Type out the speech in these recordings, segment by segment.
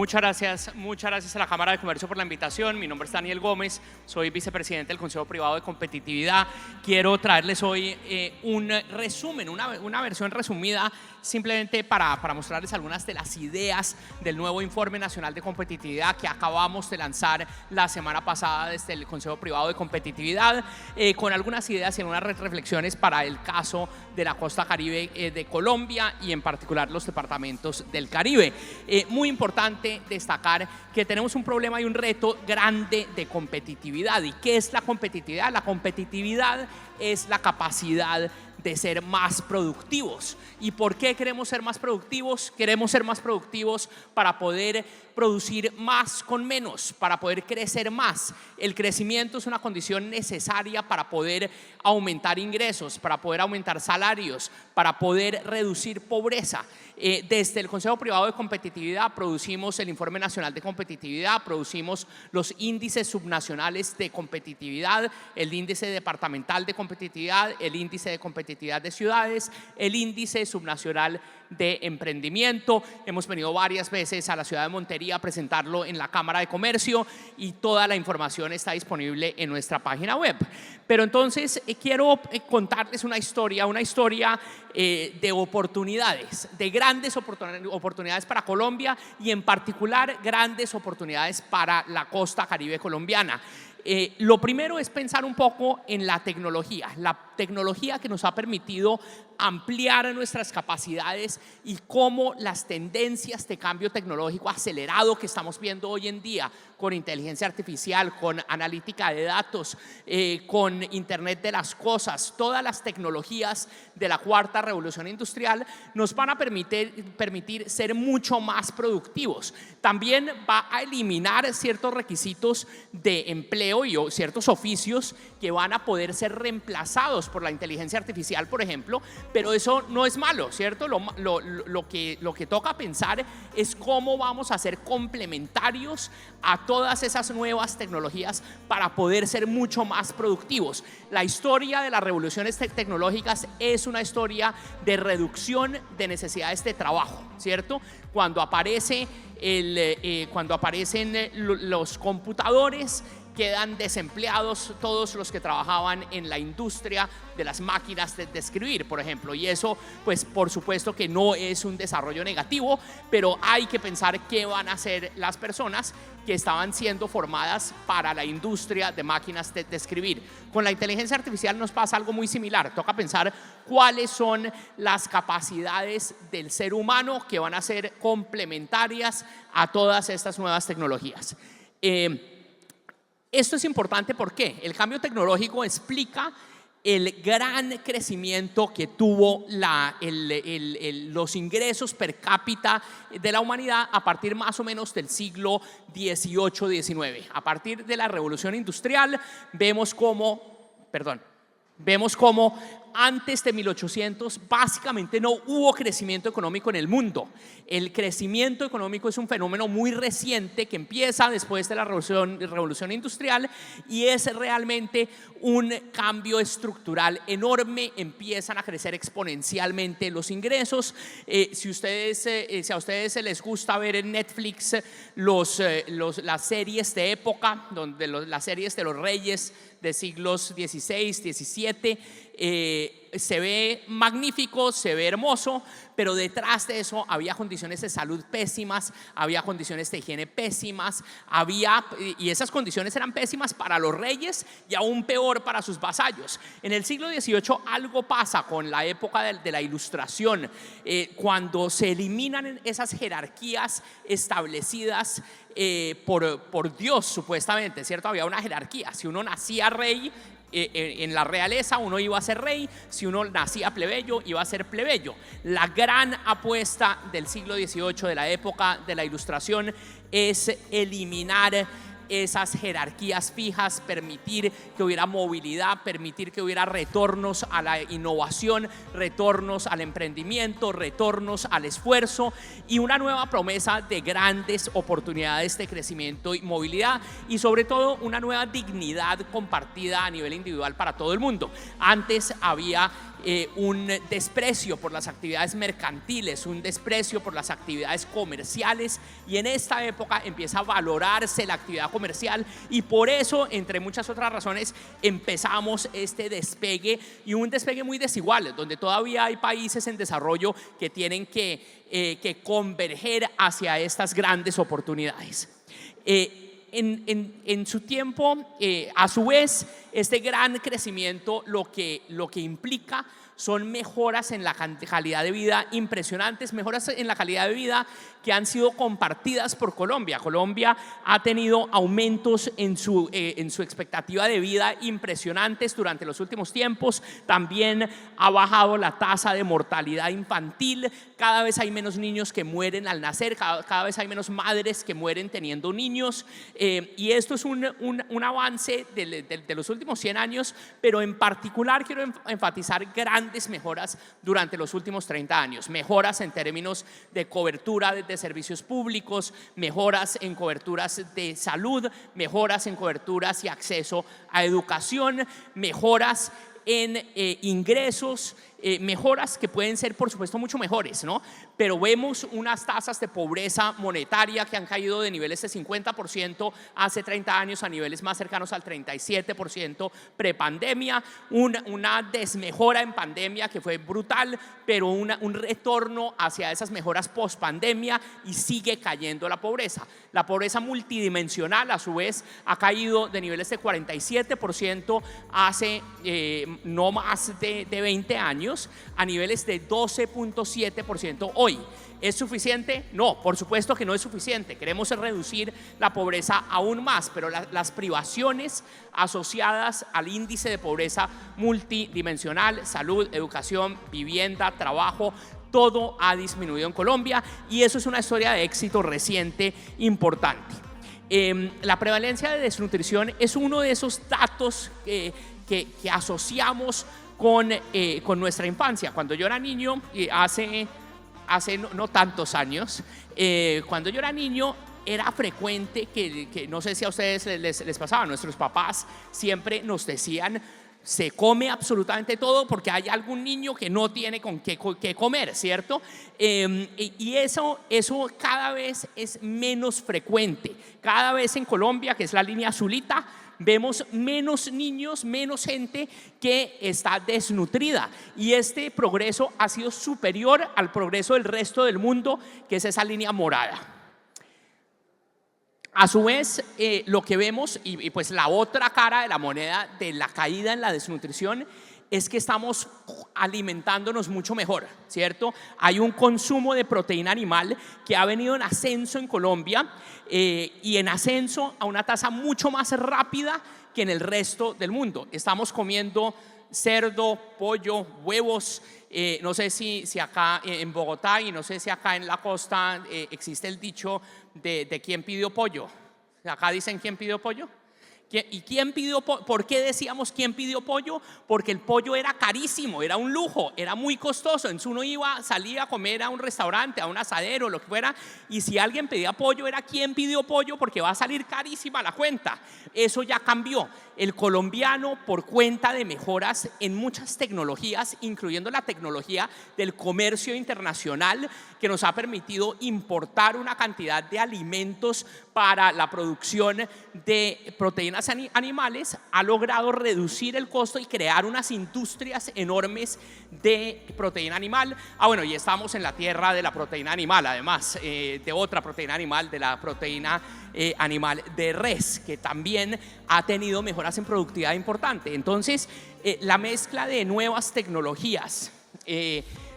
Muchas gracias a la Cámara de Comercio por la invitación. Mi nombre es Daniel Gómez, soy vicepresidente del Consejo Privado de Competitividad. Quiero traerles hoy un resumen, una versión resumida, simplemente para mostrarles algunas de las ideas del nuevo Informe Nacional de Competitividad que acabamos de lanzar la semana pasada desde el Consejo Privado de Competitividad, con algunas ideas y algunas reflexiones para el caso de la costa caribe de Colombia y en particular los departamentos del Caribe. Muy importante destacar que tenemos un problema y un reto grande de competitividad. ¿Y qué es la competitividad? La competitividad es la capacidad de ser más productivos. ¿Y por qué queremos ser más productivos? Queremos ser más productivos para poder producir más con menos, para poder crecer más. El crecimiento es una condición necesaria para poder aumentar ingresos, para poder aumentar salarios, para poder reducir pobreza. Desde el Consejo Privado de Competitividad producimos el Informe Nacional de Competitividad, producimos los índices subnacionales de competitividad, el índice departamental de competitividad, el índice de competitividad de ciudades, el índice subnacional de emprendimiento. Hemos venido varias veces a la ciudad de Montería a presentarlo en la Cámara de Comercio y toda la información está disponible en nuestra página web. Pero entonces quiero contarles una historia de oportunidades, de grandes oportunidades para Colombia y en particular grandes oportunidades para la costa caribe colombiana. Lo primero es pensar un poco en la tecnología que nos ha permitido ampliar nuestras capacidades y cómo las tendencias de cambio tecnológico acelerado que estamos viendo hoy en día con inteligencia artificial, con analítica de datos, con Internet de las cosas, todas las tecnologías de la cuarta revolución industrial nos van a permitir ser mucho más productivos. También va a eliminar ciertos requisitos de empleo y ciertos oficios que van a poder ser reemplazados por la inteligencia artificial, por ejemplo, pero eso no es malo, ¿cierto? Lo que toca pensar es cómo vamos a ser complementarios a todas esas nuevas tecnologías para poder ser mucho más productivos. La historia de las revoluciones tecnológicas es una historia de reducción de necesidades de trabajo, ¿cierto? Cuando aparecen los computadores, quedan desempleados todos los que trabajaban en la industria de las máquinas de escribir, por ejemplo, y eso pues por supuesto que no es un desarrollo negativo, pero hay que pensar qué van a hacer las personas que estaban siendo formadas para la industria de máquinas de escribir. Con la inteligencia artificial nos pasa algo muy similar, toca pensar cuáles son las capacidades del ser humano que van a ser complementarias a todas estas nuevas tecnologías. Esto es importante porque el cambio tecnológico explica el gran crecimiento que tuvo los ingresos per cápita de la humanidad a partir más o menos del siglo XVIII-XIX. A partir de la revolución industrial vemos cómo antes de 1800 básicamente no hubo crecimiento económico en el mundo. El crecimiento económico es un fenómeno muy reciente que empieza después de la revolución industrial y es realmente un cambio estructural enorme. Empiezan a crecer exponencialmente los ingresos. Si a ustedes les gusta ver en Netflix las series de época, las series de los reyes de siglos XVI, XVII, se ve magnífico, se ve hermoso, pero detrás de eso había condiciones de salud pésimas, había condiciones de higiene pésimas, y esas condiciones eran pésimas para los reyes y aún peor para sus vasallos. En el siglo XVIII algo pasa con la época de la Ilustración, cuando se eliminan esas jerarquías establecidas por Dios supuestamente, ¿cierto? Había una jerarquía, si uno nacía rey, en la realeza uno iba a ser rey, si uno nacía plebeyo iba a ser plebeyo. La gran apuesta del siglo XVIII, de la época de la Ilustración, es eliminar esas jerarquías fijas, permitir que hubiera movilidad, permitir que hubiera retornos a la innovación, retornos al emprendimiento, retornos al esfuerzo y una nueva promesa de grandes oportunidades de crecimiento y movilidad y sobre todo una nueva dignidad compartida a nivel individual para todo el mundo. Antes había un desprecio por las actividades mercantiles, un desprecio por las actividades comerciales, y en esta época empieza a valorarse la actividad comercial, y por eso, entre muchas otras razones, empezamos este despegue, y un despegue muy desigual, donde todavía hay países en desarrollo que tienen que converger hacia estas grandes oportunidades. En su tiempo, a su vez, este gran crecimiento lo que implica son mejoras en la calidad de vida impresionantes, mejoras en la calidad de vida que han sido compartidas por Colombia. Colombia ha tenido aumentos en su expectativa de vida impresionantes durante los últimos tiempos. También ha bajado la tasa de mortalidad infantil. Cada vez hay menos niños que mueren al nacer, cada vez hay menos madres que mueren teniendo niños, y esto es un avance de los últimos 100 años, pero en particular quiero enfatizar grandes mejoras durante los últimos 30 años, mejoras en términos de cobertura de servicios públicos, mejoras en coberturas de salud, mejoras en coberturas y acceso a educación, mejoras en ingresos, mejoras que pueden ser, por supuesto, mucho mejores, ¿no? Pero vemos unas tasas de pobreza monetaria que han caído de niveles de 50% hace 30 años a niveles más cercanos al 37% prepandemia, una desmejora en pandemia que fue brutal, pero un retorno hacia esas mejoras pospandemia, y sigue cayendo la pobreza. La pobreza multidimensional, a su vez, ha caído de niveles de 47% hace no más de 20 años a niveles de 12.7% hoy. ¿Es suficiente? No, por supuesto que no es suficiente. Queremos reducir la pobreza aún más, pero las privaciones asociadas al índice de pobreza multidimensional, salud, educación, vivienda, trabajo, todo ha disminuido en Colombia, y eso es una historia de éxito reciente importante. La prevalencia de desnutrición es uno de esos datos que asociamos con nuestra infancia. Cuando yo era niño, hace no tantos años, cuando yo era niño, era frecuente que no sé si a ustedes les pasaba, nuestros papás siempre nos decían: se come absolutamente todo porque hay algún niño que no tiene con qué comer, ¿cierto? Y eso cada vez es menos frecuente. Cada vez en Colombia, que es la línea azulita, vemos menos niños, menos gente que está desnutrida, y este progreso ha sido superior al progreso del resto del mundo, que es esa línea morada. A su vez, lo que vemos, y pues la otra cara de la moneda de la caída en la desnutrición, es que estamos alimentándonos mucho mejor, ¿cierto? Hay un consumo de proteína animal que ha venido en ascenso en Colombia, y en ascenso a una tasa mucho más rápida que en el resto del mundo. Estamos comiendo cerdo, pollo, huevos. No sé si acá en Bogotá, y no sé si acá en la costa existe el dicho de quién pidió pollo. Acá dicen quién pidió pollo. ¿Y quién pidió pollo? ¿Por qué decíamos quién pidió pollo? Porque el pollo era carísimo, era un lujo, era muy costoso. Entonces uno salía a comer a un restaurante, a un asadero, lo que fuera, y si alguien pedía pollo, era quién pidió pollo, porque va a salir carísima la cuenta. Eso ya cambió. El colombiano, por cuenta de mejoras en muchas tecnologías, incluyendo la tecnología del comercio internacional, que nos ha permitido importar una cantidad de alimentos para la producción de proteínas animales, ha logrado reducir el costo y crear unas industrias enormes de proteína animal. Bueno, y estamos en la tierra de la proteína animal, además de otra proteína animal, de la proteína animal de res, que también ha tenido mejoras en productividad importante. Entonces, la mezcla de nuevas tecnologías,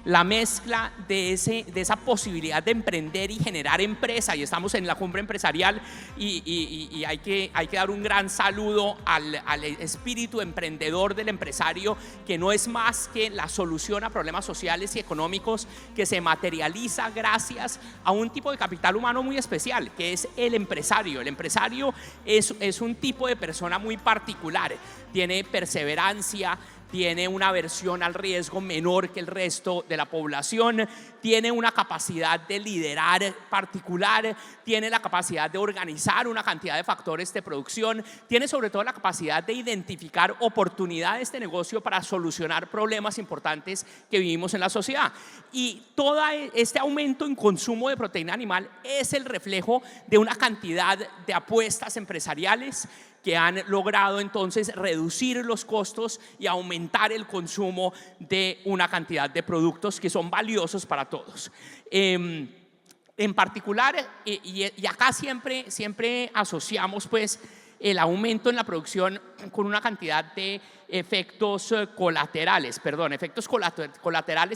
la mezcla de esa posibilidad de emprender y generar empresa, y estamos en la cumbre empresarial, y hay que dar un gran saludo al espíritu emprendedor del empresario, que no es más que la solución a problemas sociales y económicos, que se materializa gracias a un tipo de capital humano muy especial, que es el empresario. El empresario es un tipo de persona muy particular, tiene perseverancia, tiene una aversión al riesgo menor que el resto de la población, tiene una capacidad de liderar particular, tiene la capacidad de organizar una cantidad de factores de producción, tiene sobre todo la capacidad de identificar oportunidades de negocio para solucionar problemas importantes que vivimos en la sociedad. Y todo este aumento en consumo de proteína animal es el reflejo de una cantidad de apuestas empresariales que han logrado entonces reducir los costos y aumentar el consumo de una cantidad de productos que son valiosos para todos. En particular, y acá siempre asociamos pues el aumento en la producción con una cantidad de efectos colaterales,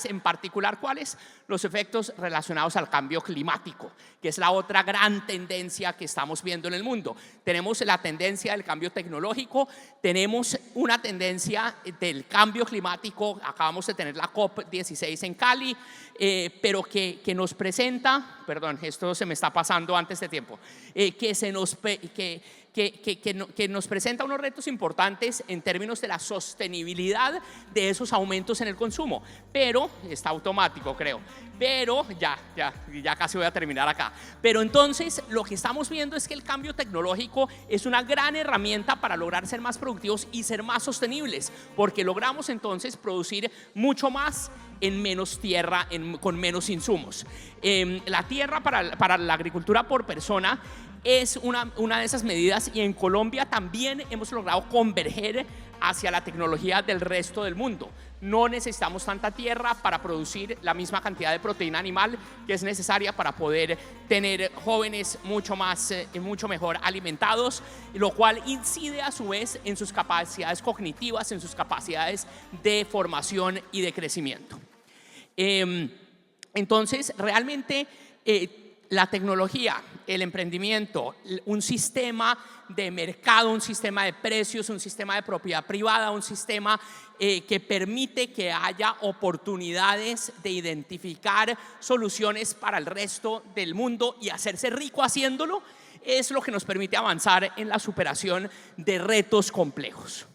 en particular, ¿cuáles? Los efectos relacionados al cambio climático, que es la otra gran tendencia que estamos viendo en el mundo. Tenemos la tendencia del cambio tecnológico, tenemos una tendencia del cambio climático, acabamos de tener la COP16 en Cali, pero que nos presenta, perdón, esto se me está pasando antes de tiempo, que nos presenta unos retos importantes en términos de la sostenibilidad de esos aumentos en el consumo, pero está automático, creo, pero ya casi voy a terminar acá. Pero entonces lo que estamos viendo es que el cambio tecnológico es una gran herramienta para lograr ser más productivos y ser más sostenibles, porque logramos entonces producir mucho más en menos tierra, con menos insumos. La tierra para la agricultura por persona es una de esas medidas, y en Colombia también hemos logrado converger hacia la tecnología del resto del mundo. No necesitamos tanta tierra para producir la misma cantidad de proteína animal que es necesaria para poder tener jóvenes mucho mejor alimentados, lo cual incide a su vez en sus capacidades cognitivas, en sus capacidades de formación y de crecimiento. Entonces, realmente la tecnología, el emprendimiento, un sistema de mercado, un sistema de precios, un sistema de propiedad privada, un sistema que permite que haya oportunidades de identificar soluciones para el resto del mundo y hacerse rico haciéndolo, es lo que nos permite avanzar en la superación de retos complejos.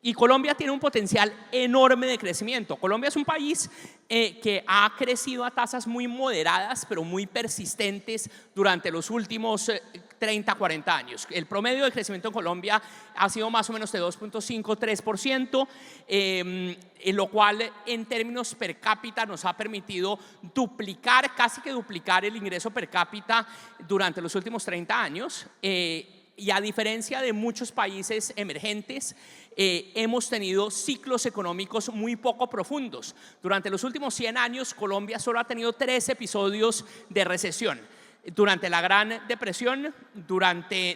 Y Colombia tiene un potencial enorme de crecimiento. Colombia es un país que ha crecido a tasas muy moderadas, pero muy persistentes durante los últimos 30, 40 años. El promedio de crecimiento en Colombia ha sido más o menos de 2.5-3%, lo cual en términos per cápita nos ha permitido casi que duplicar el ingreso per cápita durante los últimos 30 años. Y a diferencia de muchos países emergentes, hemos tenido ciclos económicos muy poco profundos. Durante los últimos 100 años, Colombia solo ha tenido 3 episodios de recesión. Durante la Gran Depresión,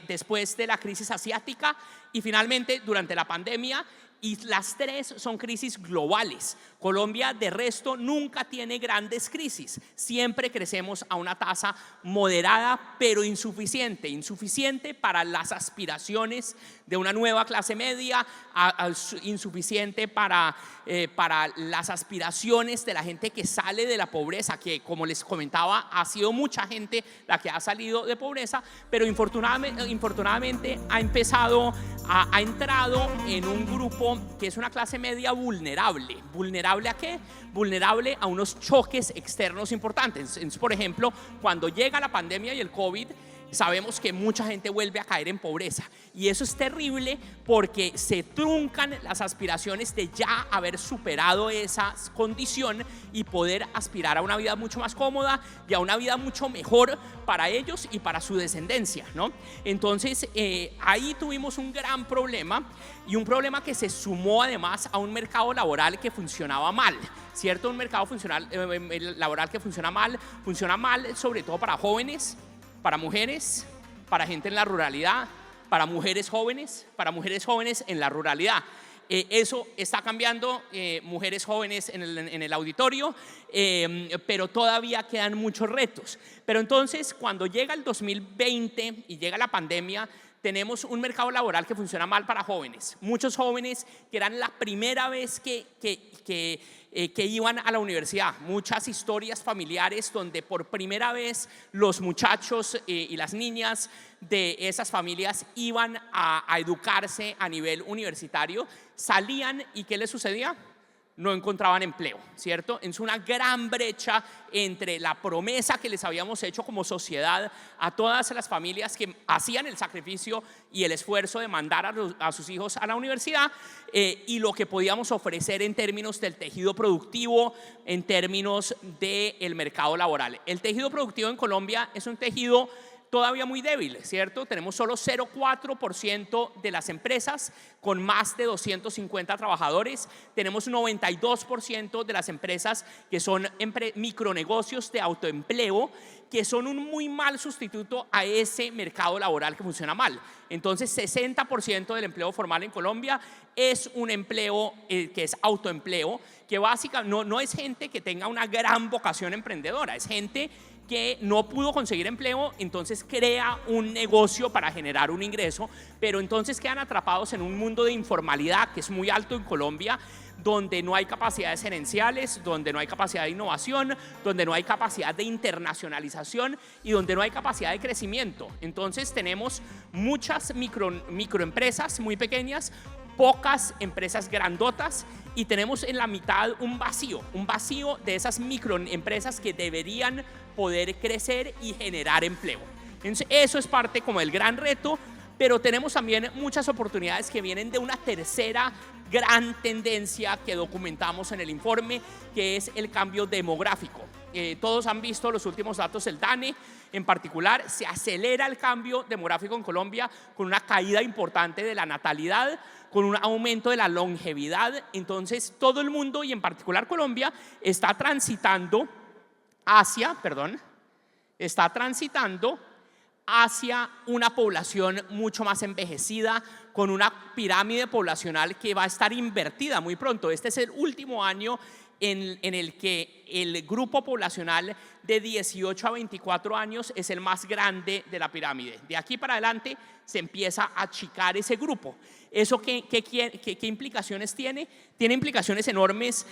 después de la crisis asiática y finalmente durante la pandemia. Y las 3 son crisis globales. Colombia, de resto, nunca tiene grandes crisis. Siempre crecemos a una tasa moderada, pero insuficiente para las aspiraciones de una nueva clase media, insuficiente para las aspiraciones de la gente que sale de la pobreza, que, como les comentaba, ha sido mucha gente la que ha salido de pobreza, pero infortunadamente ha entrado en un grupo que es una clase media vulnerable. ¿Vulnerable a qué? Vulnerable a unos choques externos importantes. Por ejemplo, cuando llega la pandemia y el COVID, sabemos que mucha gente vuelve a caer en pobreza, y eso es terrible porque se truncan las aspiraciones de ya haber superado esa condición y poder aspirar a una vida mucho más cómoda y a una vida mucho mejor para ellos y para su descendencia, ¿no? Entonces ahí tuvimos un gran problema, y un problema que se sumó además a un mercado laboral que funcionaba mal, ¿cierto? Un mercado laboral que funciona mal sobre todo para jóvenes, para mujeres, para gente en la ruralidad, para mujeres jóvenes en la ruralidad. Eso está cambiando, mujeres jóvenes en el auditorio, pero todavía quedan muchos retos. Pero entonces, cuando llega el 2020 y llega la pandemia, tenemos un mercado laboral que funciona mal para jóvenes. Muchos jóvenes que eran la primera vez que iban a la universidad. Muchas historias familiares donde por primera vez los muchachos y las niñas de esas familias iban a educarse a nivel universitario, salían y ¿qué les sucedía? No encontraban empleo, ¿cierto? Es una gran brecha entre la promesa que les habíamos hecho como sociedad a todas las familias que hacían el sacrificio y el esfuerzo de mandar a sus hijos a la universidad y lo que podíamos ofrecer en términos del tejido productivo, en términos del mercado laboral. El tejido productivo en Colombia es un tejido todavía muy débil, ¿cierto? Tenemos solo 0,4% de las empresas con más de 250 trabajadores. Tenemos 92% de las empresas que son micronegocios de autoempleo, que son un muy mal sustituto a ese mercado laboral que funciona mal. Entonces, 60% del empleo formal en Colombia es un empleo que es autoempleo, que básicamente no es gente que tenga una gran vocación emprendedora, es gente que no pudo conseguir empleo, entonces crea un negocio para generar un ingreso, pero entonces quedan atrapados en un mundo de informalidad que es muy alto en Colombia, donde no hay capacidades gerenciales, donde no hay capacidad de innovación, donde no hay capacidad de internacionalización y donde no hay capacidad de crecimiento. Entonces tenemos muchas microempresas muy pequeñas, pocas empresas grandotas y tenemos en la mitad un vacío de esas microempresas que deberían poder crecer y generar empleo. Entonces, eso es parte como del gran reto, pero tenemos también muchas oportunidades que vienen de una tercera gran tendencia que documentamos en el informe, que es el cambio demográfico. Todos han visto los últimos datos del DANE, en particular se acelera el cambio demográfico en Colombia con una caída importante de la natalidad, con un aumento de la longevidad. Entonces todo el mundo y en particular Colombia está transitando hacia una población mucho más envejecida, con una pirámide poblacional que va a estar invertida muy pronto. Este es el último año en el que el grupo poblacional de 18 a 24 años es el más grande de la pirámide. De aquí para adelante se empieza a achicar ese grupo. ¿Eso qué implicaciones tiene? Tiene implicaciones enormes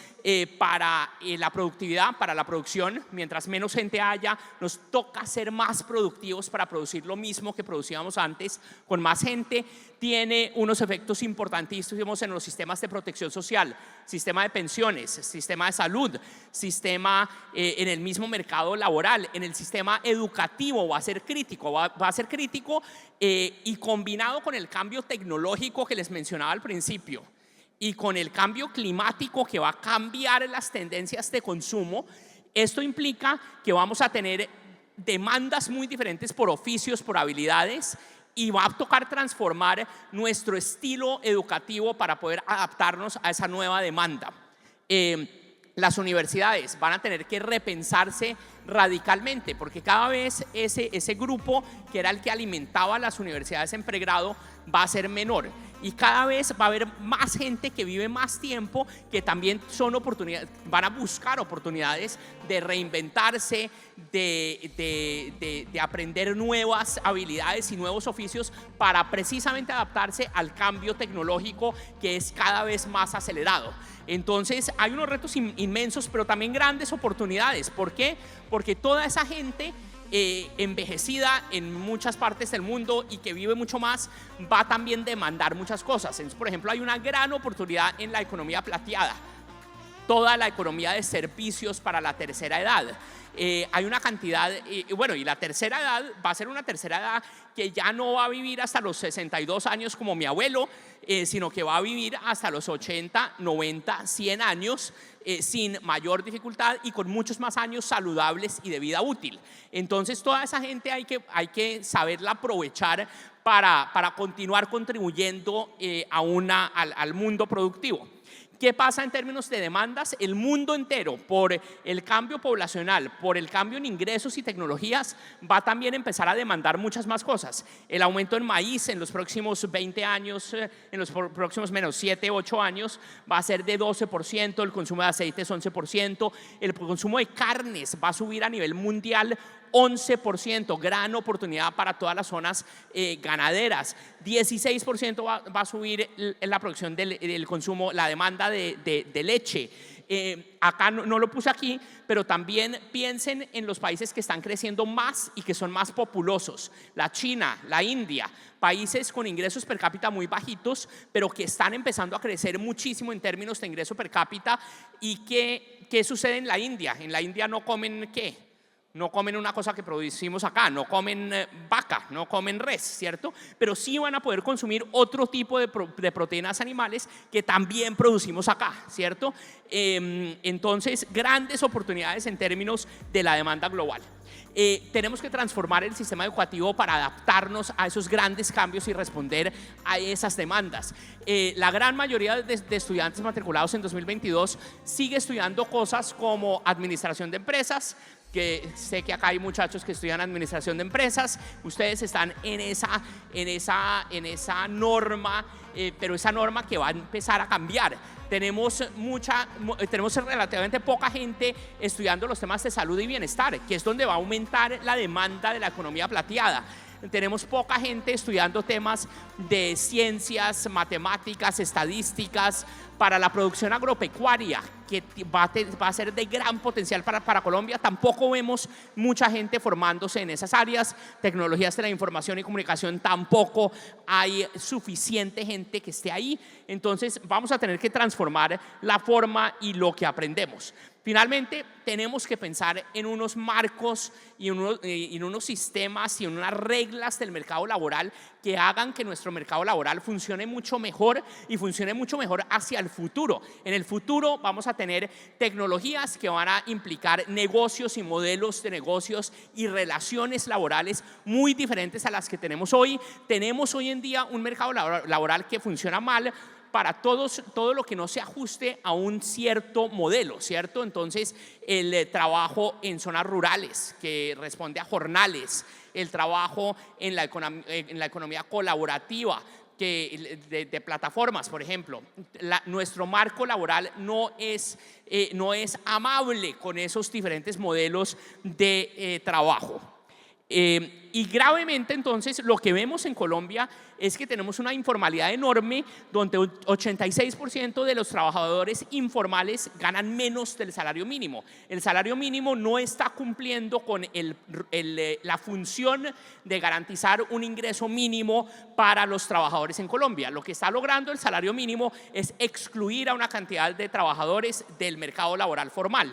para la productividad, para la producción. Mientras menos gente haya, nos toca ser más productivos para producir lo mismo que producíamos antes. Con más gente tiene unos efectos importantísimos en los sistemas de protección social, sistema de pensiones, sistema de salud, sistema en el mismo mercado laboral, en el sistema educativo va a ser crítico, va a ser crítico y combinado con el cambio tecnológico que les mencionaba al principio y con el cambio climático que va a cambiar las tendencias de consumo, esto implica que vamos a tener demandas muy diferentes por oficios, por habilidades, y va a tocar transformar nuestro estilo educativo para poder adaptarnos a esa nueva demanda. Las universidades van a tener que repensarse radicalmente porque cada vez ese grupo que era el que alimentaba las universidades en pregrado va a ser menor y cada vez va a haber más gente que vive más tiempo que también son oportunidades, van a buscar oportunidades de reinventarse, de aprender nuevas habilidades y nuevos oficios para precisamente adaptarse al cambio tecnológico que es cada vez más acelerado. Entonces hay unos retos inmensos, pero también grandes oportunidades. ¿Por qué? Porque toda esa gente envejecida en muchas partes del mundo y que vive mucho más va a también demandar muchas cosas. Entonces, por ejemplo, hay una gran oportunidad en la economía plateada, toda la economía de servicios para la tercera edad. Hay una cantidad, bueno, y la tercera edad va a ser una tercera edad que ya no va a vivir hasta los 62 años como mi abuelo, sino que va a vivir hasta los 80, 90, 100 años sin mayor dificultad y con muchos más años saludables y de vida útil. Entonces toda esa gente hay que saberla aprovechar para continuar contribuyendo al mundo productivo. ¿Qué pasa en términos de demandas? El mundo entero, por el cambio poblacional, por el cambio en ingresos y tecnologías, va a también empezar a demandar muchas más cosas. El aumento en maíz en los próximos 20 años, en los próximos menos 7, 8 años, va a ser de 12%, el consumo de aceites 11%, el consumo de carnes va a subir a nivel mundial 11%, gran oportunidad para todas las zonas ganaderas. 16% va a subir la producción del consumo, la demanda de leche. Acá no lo puse aquí, pero también piensen en los países que están creciendo más y que son más populosos. La China, la India, países con ingresos per cápita muy bajitos, pero que están empezando a crecer muchísimo en términos de ingreso per cápita. ¿Y qué sucede en la India? En la India no comen ¿qué? No comen una cosa que producimos acá, no comen vaca, no comen res, ¿cierto? Pero sí van a poder consumir otro tipo de proteínas animales que también producimos acá, ¿cierto? Entonces, grandes oportunidades en términos de la demanda global. Tenemos que transformar el sistema educativo para adaptarnos a esos grandes cambios y responder a esas demandas. La gran mayoría de estudiantes matriculados en 2022 sigue estudiando cosas como administración de empresas, que sé que acá hay muchachos que estudian administración de empresas. Ustedes están en esa norma, pero esa norma que va a empezar a cambiar. Tenemos relativamente poca gente estudiando los temas de salud y bienestar, que es donde va a aumentar la demanda de la economía plateada. Tenemos poca gente estudiando temas de ciencias, matemáticas, estadísticas para la producción agropecuaria, que va a ser de gran potencial para Colombia. Tampoco vemos mucha gente formándose en esas áreas. Tecnologías de la información y comunicación, tampoco hay suficiente gente que esté ahí. Entonces vamos a tener que transformar la forma y lo que aprendemos. Finalmente, tenemos que pensar en unos marcos y en unos sistemas y en unas reglas del mercado laboral que hagan que nuestro mercado laboral funcione mucho mejor y funcione mucho mejor hacia el futuro. En el futuro vamos a tener tecnologías que van a implicar negocios y modelos de negocios y relaciones laborales muy diferentes a las que tenemos hoy. Tenemos hoy en día un mercado laboral que funciona mal para todo lo que no se ajuste a un cierto modelo, ¿cierto? Entonces, el trabajo en zonas rurales, que responde a jornales, el trabajo en la economía colaborativa, de plataformas, por ejemplo. Nuestro marco laboral no es amable con esos diferentes modelos de trabajo. Y gravemente, entonces, lo que vemos en Colombia es que tenemos una informalidad enorme, donde 86% de los trabajadores informales ganan menos del salario mínimo. El salario mínimo no está cumpliendo con la función de garantizar un ingreso mínimo para los trabajadores en Colombia. Lo que está logrando el salario mínimo es excluir a una cantidad de trabajadores del mercado laboral formal.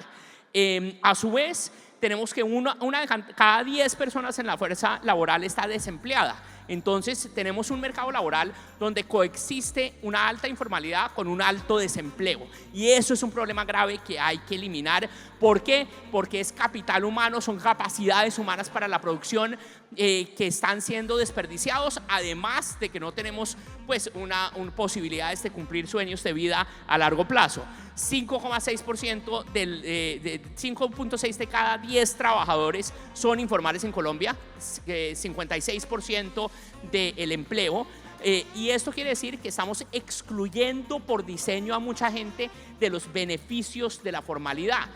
A su vez, tenemos que una de cada 10 personas en la fuerza laboral está desempleada. Entonces tenemos un mercado laboral donde coexiste una alta informalidad con un alto desempleo, y eso es un problema grave que hay que eliminar. ¿Por qué? Porque es capital humano, son capacidades humanas para la producción que están siendo desperdiciados, además de que no tenemos pues posibilidades de cumplir sueños de vida a largo plazo. 5,6% 5.6 de cada 10 trabajadores son informales en Colombia, 56% del empleo. Y esto quiere decir que estamos excluyendo por diseño a mucha gente de los beneficios de la formalidad.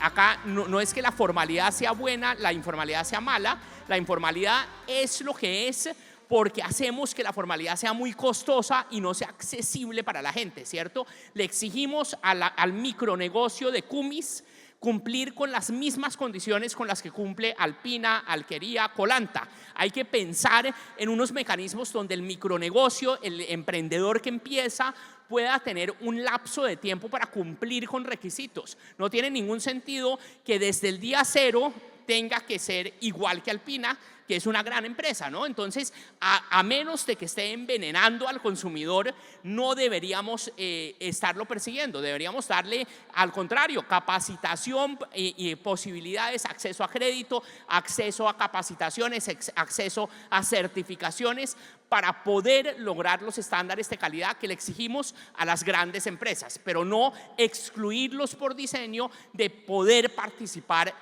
Acá no es que la formalidad sea buena, la informalidad sea mala. La informalidad es lo que es porque hacemos que la formalidad sea muy costosa y no sea accesible para la gente, ¿cierto? Le exigimos al micronegocio de Cumis cumplir con las mismas condiciones con las que cumple Alpina, Alquería, Colanta. Hay que pensar en unos mecanismos donde el micronegocio, el emprendedor que empieza, pueda tener un lapso de tiempo para cumplir con requisitos. No tiene ningún sentido que desde el día cero tenga que ser igual que Alpina, que es una gran empresa, ¿no? Entonces, a menos de que esté envenenando al consumidor, no deberíamos estarlo persiguiendo. Deberíamos darle, al contrario, capacitación y posibilidades, acceso a crédito, acceso a capacitaciones, acceso a certificaciones, para poder lograr los estándares de calidad que le exigimos a las grandes empresas, pero no excluirlos por diseño de poder participar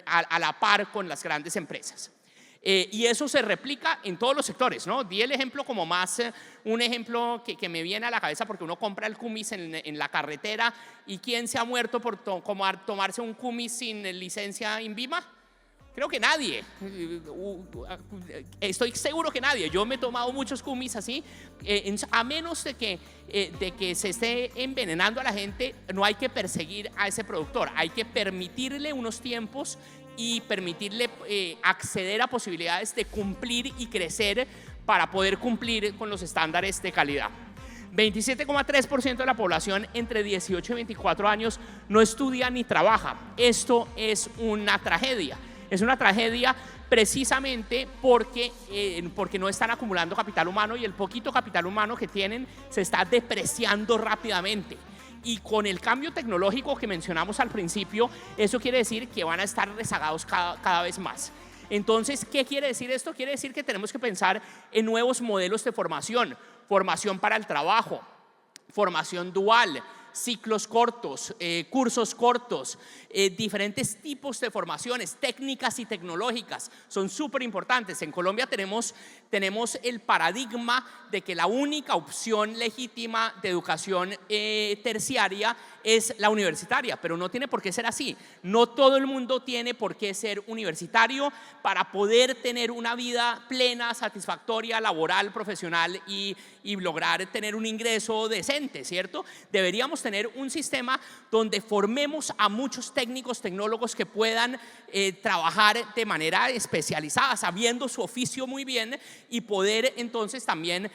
a la par con las grandes empresas. Y eso se replica en todos los sectores, ¿no? Di el ejemplo como más, un ejemplo que me viene a la cabeza, porque uno compra el Cumis en la carretera, y ¿quién se ha muerto por tomarse un Cumis sin licencia INVIMA? Creo que nadie, estoy seguro que nadie. Yo me he tomado muchos kumis así, a menos de que se esté envenenando a la gente, no hay que perseguir a ese productor, hay que permitirle unos tiempos y permitirle acceder a posibilidades de cumplir y crecer para poder cumplir con los estándares de calidad. 27,3% de la población entre 18 y 24 años no estudia ni trabaja. Esto es una tragedia. Es una tragedia precisamente porque no están acumulando capital humano, y el poquito capital humano que tienen se está depreciando rápidamente. Y con el cambio tecnológico que mencionamos al principio, eso quiere decir que van a estar rezagados cada vez más. Entonces, ¿qué quiere decir esto? Quiere decir que tenemos que pensar en nuevos modelos de formación, formación para el trabajo, formación dual, ciclos cortos, cursos cortos, diferentes tipos de formaciones técnicas y tecnológicas son súper importantes. En Colombia tenemos el paradigma de que la única opción legítima de educación terciaria es la universitaria, pero no tiene por qué ser así. No todo el mundo tiene por qué ser universitario para poder tener una vida plena, satisfactoria, laboral, profesional y lograr tener un ingreso decente, ¿cierto? Deberíamos tener un sistema donde formemos a muchos técnicos, tecnólogos que puedan trabajar de manera especializada, sabiendo su oficio muy bien, y poder entonces también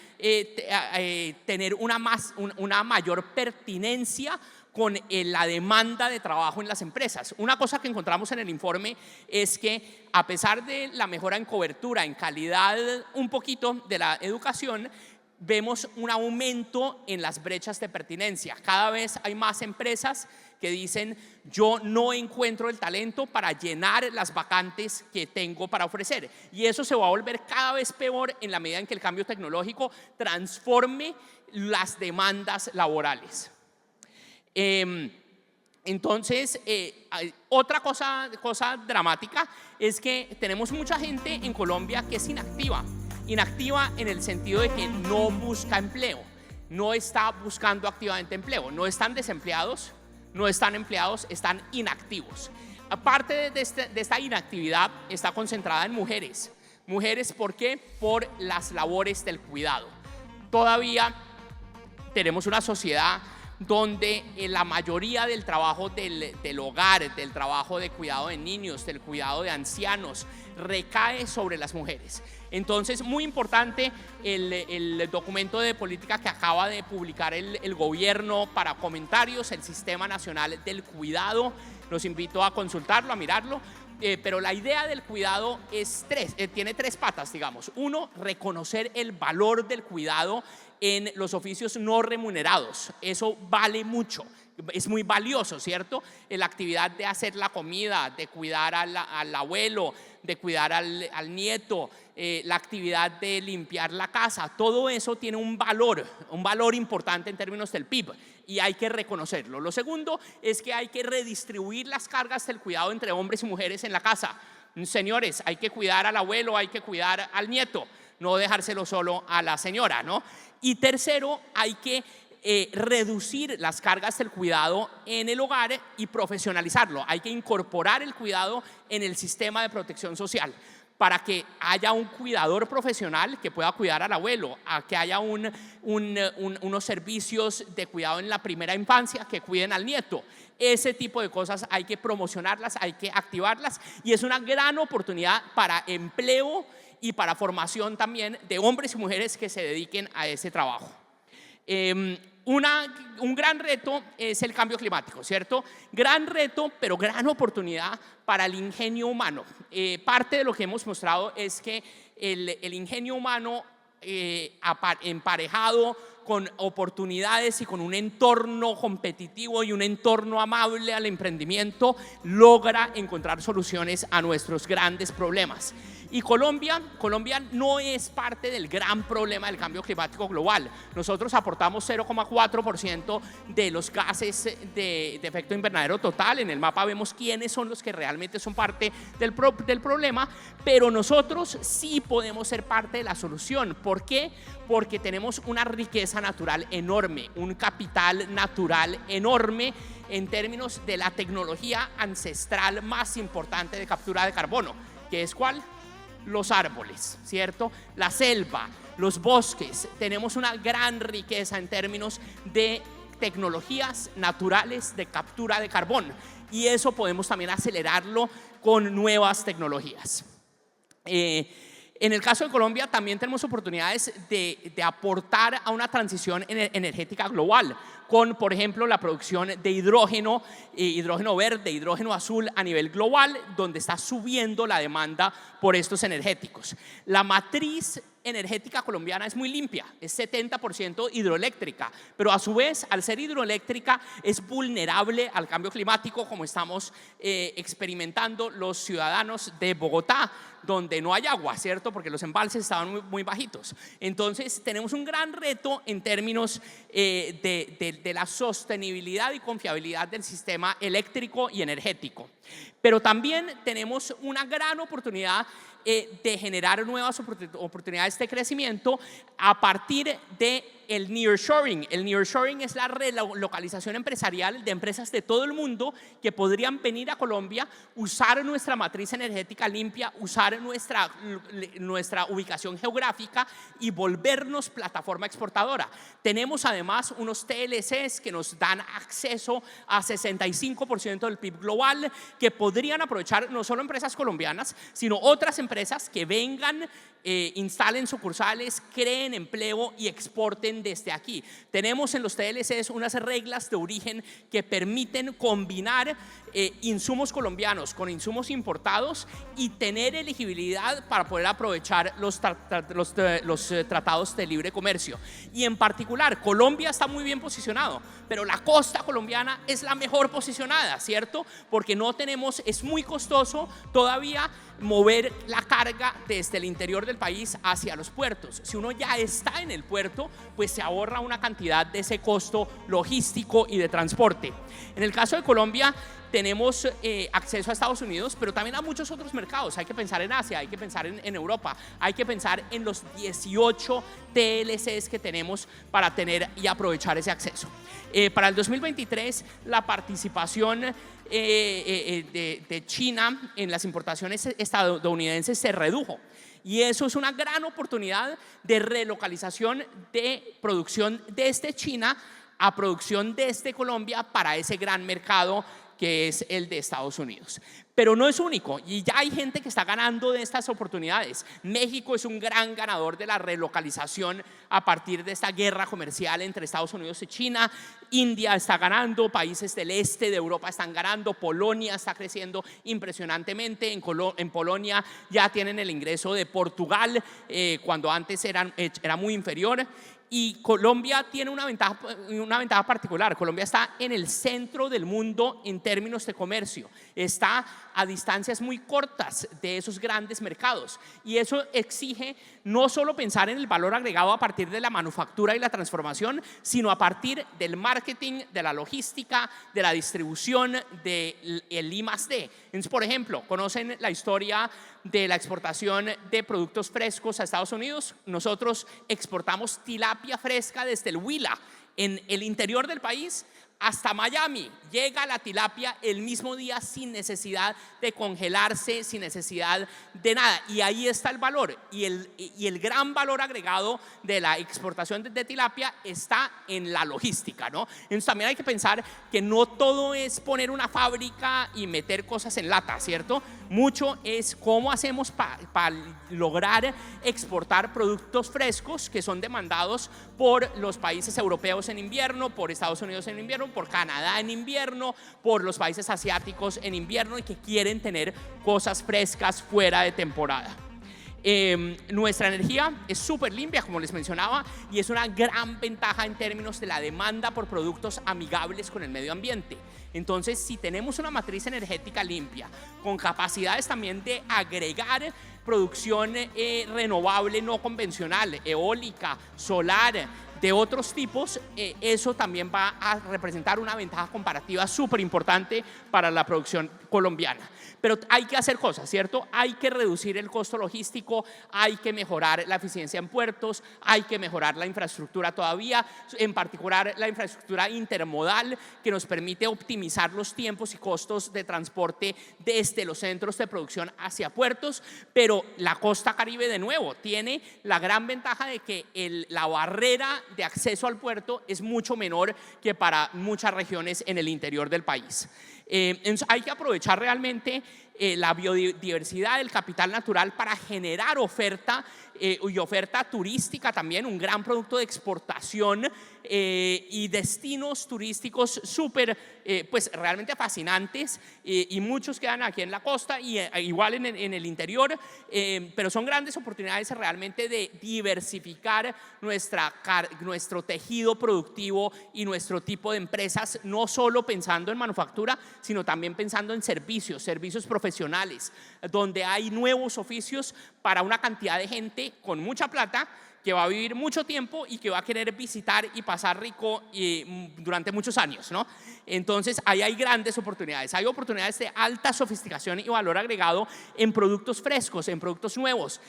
tener una mayor pertinencia con la demanda de trabajo en las empresas. Una cosa que encontramos en el informe es que, a pesar de la mejora en cobertura, en calidad un poquito de la educación, vemos un aumento en las brechas de pertinencia. Cada vez hay más empresas que dicen: yo no encuentro el talento para llenar las vacantes que tengo para ofrecer, y eso se va a volver cada vez peor en la medida en que el cambio tecnológico transforme las demandas laborales. Entonces, otra cosa dramática es que tenemos mucha gente en Colombia que es inactiva en el sentido de que no busca empleo, no está buscando activamente empleo, no están desempleados, no están empleados, están inactivos. Aparte de esta inactividad está concentrada en mujeres. ¿Por qué? Por las labores del cuidado. Todavía tenemos una sociedad donde la mayoría del trabajo del hogar, del trabajo de cuidado de niños, del cuidado de ancianos, recae sobre las mujeres. Entonces, muy importante el documento de política que acaba de publicar el gobierno para comentarios, el Sistema Nacional del Cuidado. Los invito a consultarlo, a mirarlo. Pero la idea del cuidado tiene tres patas, digamos. Uno, reconocer el valor del cuidado en los oficios no remunerados. Eso vale mucho, es muy valioso, ¿cierto? La actividad de hacer la comida, de cuidar al abuelo, de cuidar al nieto, la actividad de limpiar la casa, todo eso tiene un valor importante en términos del PIB, y hay que reconocerlo. Lo segundo es que hay que redistribuir las cargas del cuidado entre hombres y mujeres en la casa. Señores, hay que cuidar al abuelo, hay que cuidar al nieto, no dejárselo solo a la señora, ¿no? Y tercero, hay que reducir las cargas del cuidado en el hogar y profesionalizarlo. Hay que incorporar el cuidado en el sistema de protección social, para que haya un cuidador profesional que pueda cuidar al abuelo, a que haya unos servicios de cuidado en la primera infancia que cuiden al nieto. Ese tipo de cosas hay que promocionarlas, hay que activarlas, y es una gran oportunidad para empleo y para formación también de hombres y mujeres que se dediquen a ese trabajo. Un gran reto es el cambio climático, ¿cierto? Gran reto, pero gran oportunidad para el ingenio humano. Parte de lo que hemos mostrado es que el ingenio humano emparejado con oportunidades y con un entorno competitivo y un entorno amable al emprendimiento, logra encontrar soluciones a nuestros grandes problemas. Y Colombia no es parte del gran problema del cambio climático global. Nosotros aportamos 0,4% de los gases de efecto invernadero total. En el mapa vemos quiénes son los que realmente son parte del problema, pero nosotros sí podemos ser parte de la solución. ¿Por qué? Porque tenemos una riqueza natural enorme, un capital natural enorme en términos de la tecnología ancestral más importante de captura de carbono, que es ¿cuál? Los árboles, ¿cierto? La selva, los bosques. Tenemos una gran riqueza en términos de tecnologías naturales de captura de carbón, y eso podemos también acelerarlo con nuevas tecnologías. En el caso de Colombia también tenemos oportunidades de aportar a una transición energética global con, por ejemplo, la producción de hidrógeno, hidrógeno verde, hidrógeno azul a nivel global, donde está subiendo la demanda por estos energéticos. La matriz energética colombiana es muy limpia, es 70% hidroeléctrica, pero a su vez, al ser hidroeléctrica, es vulnerable al cambio climático, como estamos experimentando los ciudadanos de Bogotá, donde no hay agua, ¿cierto? Porque los embalses estaban muy bajitos. Entonces, tenemos un gran reto en términos de la sostenibilidad y confiabilidad del sistema eléctrico y energético. Pero también tenemos una gran oportunidad de generar nuevas oportunidades de crecimiento a partir del nearshoring. El nearshoring es la relocalización empresarial de empresas de todo el mundo que podrían venir a Colombia, usar nuestra matriz energética limpia, usar nuestra ubicación geográfica y volvernos plataforma exportadora. Tenemos además unos TLCs que nos dan acceso a 65% del PIB global, que podrían aprovechar no solo empresas colombianas, sino otras empresas que vengan, instalen sucursales, creen empleo y exporten desde aquí. Tenemos en los TLCs unas reglas de origen que permiten combinar insumos colombianos con insumos importados y tener elegibilidad para poder aprovechar los tratados de libre comercio. Y en particular, Colombia está muy bien posicionado, pero la costa colombiana es la mejor posicionada, ¿cierto? Porque no tenemos, es muy costoso todavía mover la carga desde el interior del país hacia los puertos. Si uno ya está en el puerto, pues se ahorra una cantidad de ese costo logístico y de transporte. En el caso de Colombia, tenemos acceso a Estados Unidos, pero también a muchos otros mercados. Hay que pensar en Asia, hay que pensar en Europa, hay que pensar en los 18 TLCs que tenemos para tener y aprovechar ese acceso. Para el 2023, la participación de China en las importaciones estadounidenses se redujo. Y eso es una gran oportunidad de relocalización de producción desde China a producción desde Colombia para ese gran mercado que es el de Estados Unidos. Pero no es único, y ya hay gente que está ganando de estas oportunidades. México es un gran ganador de la relocalización a partir de esta guerra comercial entre Estados Unidos y China. India está ganando, países del este de Europa están ganando, Polonia está creciendo impresionantemente. En Polonia ya tienen el ingreso de Portugal, cuando antes era muy inferior. Y Colombia tiene una ventaja particular. Colombia está en el centro del mundo en términos de comercio. Está a distancias muy cortas de esos grandes mercados. Y eso exige no solo pensar en el valor agregado a partir de la manufactura y la transformación, sino a partir del marketing, de la logística, de la distribución, del I+D. Entonces, por ejemplo, ¿conocen la historia de la exportación de productos frescos a Estados Unidos? Nosotros exportamos tilapia fresca desde el Huila, en el interior del país, hasta Miami. Llega la tilapia el mismo día sin necesidad de congelarse, sin necesidad de nada. Y ahí está el valor. Y el gran valor agregado de la exportación de tilapia está en la logística, ¿no? Entonces también hay que pensar que no todo es poner una fábrica y meter cosas en lata, ¿cierto? Mucho es cómo hacemos para lograr exportar productos frescos que son demandados por los países europeos en invierno, por Estados Unidos en invierno, por Canadá en invierno, por los países asiáticos en invierno, y que quieren tener cosas frescas fuera de temporada. Nuestra energía es súper limpia, como les mencionaba, y es una gran ventaja en términos de la demanda por productos amigables con el medio ambiente. Entonces, si tenemos una matriz energética limpia, con capacidades también de agregar producción renovable no convencional, eólica, solar, de otros tipos, eso también va a representar una ventaja comparativa súper importante para la producción colombiana. Pero hay que hacer cosas, ¿cierto? Hay que reducir el costo logístico, hay que mejorar la eficiencia en puertos, hay que mejorar la infraestructura todavía, en particular la infraestructura intermodal, que nos permite optimizar los tiempos y costos de transporte desde los centros de producción hacia puertos. Pero la costa Caribe, de nuevo, tiene la gran ventaja de que la barrera de acceso al puerto es mucho menor que para muchas regiones en el interior del país. Hay que aprovechar realmente la biodiversidad del capital natural para generar oferta y oferta turística también, un gran producto de exportación y destinos turísticos súper, pues realmente fascinantes, y muchos quedan aquí en la costa y igual en el interior, pero son grandes oportunidades realmente de diversificar nuestro tejido productivo y nuestro tipo de empresas, no solo pensando en manufactura, sino también pensando en servicios profesionales, donde hay nuevos oficios para una cantidad de gente con mucha plata que va a vivir mucho tiempo y que va a querer visitar y pasar rico durante muchos años, ¿no? Entonces, ahí hay grandes oportunidades. Hay oportunidades de alta sofisticación y valor agregado en productos frescos, en productos nuevos.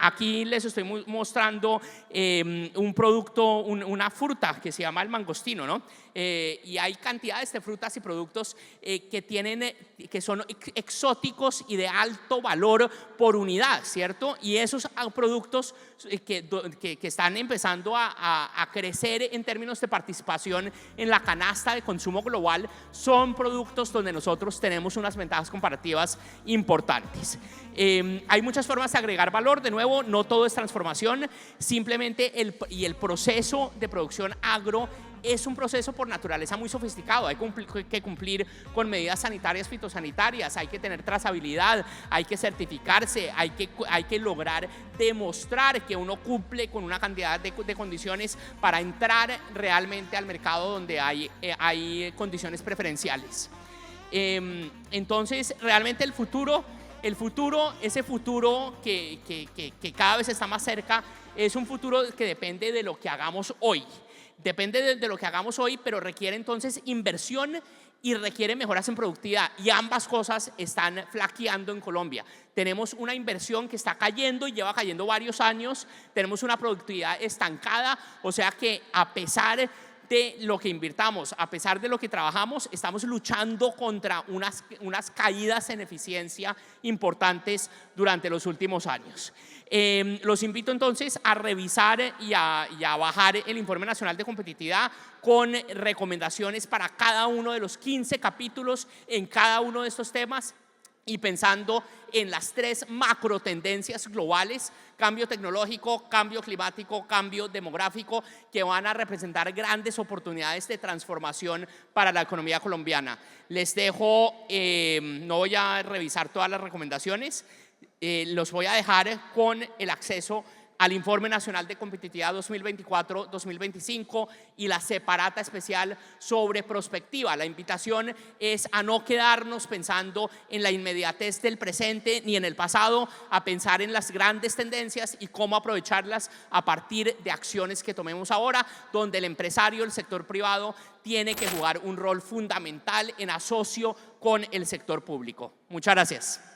Aquí les estoy mostrando un producto, una fruta que se llama el mangostino, ¿no? Y hay cantidades de frutas y productos que son exóticos y de alto valor por unidad, ¿cierto? Y esos productos que están empezando a crecer en términos de participación en la canasta de consumo global son productos donde nosotros tenemos unas ventajas comparativas importantes. Hay muchas formas de agregar valor. De nuevo, no todo es transformación, simplemente el proceso de producción agro es un proceso por naturaleza muy sofisticado. Hay que cumplir con medidas sanitarias, fitosanitarias, hay que tener trazabilidad, hay que certificarse, hay que lograr demostrar que uno cumple con una cantidad de condiciones para entrar realmente al mercado donde hay condiciones preferenciales. Entonces, realmente ese futuro que cada vez está más cerca, es un futuro que depende de lo que hagamos hoy. Depende de lo que hagamos hoy, pero requiere entonces inversión y requiere mejoras en productividad, y ambas cosas están flaqueando en Colombia. Tenemos una inversión que está cayendo y lleva cayendo varios años, tenemos una productividad estancada, o sea que a pesar de lo que invirtamos, a pesar de lo que trabajamos, estamos luchando contra unas caídas en eficiencia importantes durante los últimos años. Los invito entonces a revisar y a bajar el Informe Nacional de Competitividad con recomendaciones para cada uno de los 15 capítulos en cada uno de estos temas, y pensando en las 3 macro tendencias globales: cambio tecnológico, cambio climático, cambio demográfico, que van a representar grandes oportunidades de transformación para la economía colombiana. Les dejo, no voy a revisar todas las recomendaciones, los voy a dejar con el acceso al Informe Nacional de Competitividad 2024-2025 y la separata especial sobre prospectiva. La invitación es a no quedarnos pensando en la inmediatez del presente ni en el pasado, a pensar en las grandes tendencias y cómo aprovecharlas a partir de acciones que tomemos ahora, donde el empresario, el sector privado, tiene que jugar un rol fundamental en asocio con el sector público. Muchas gracias.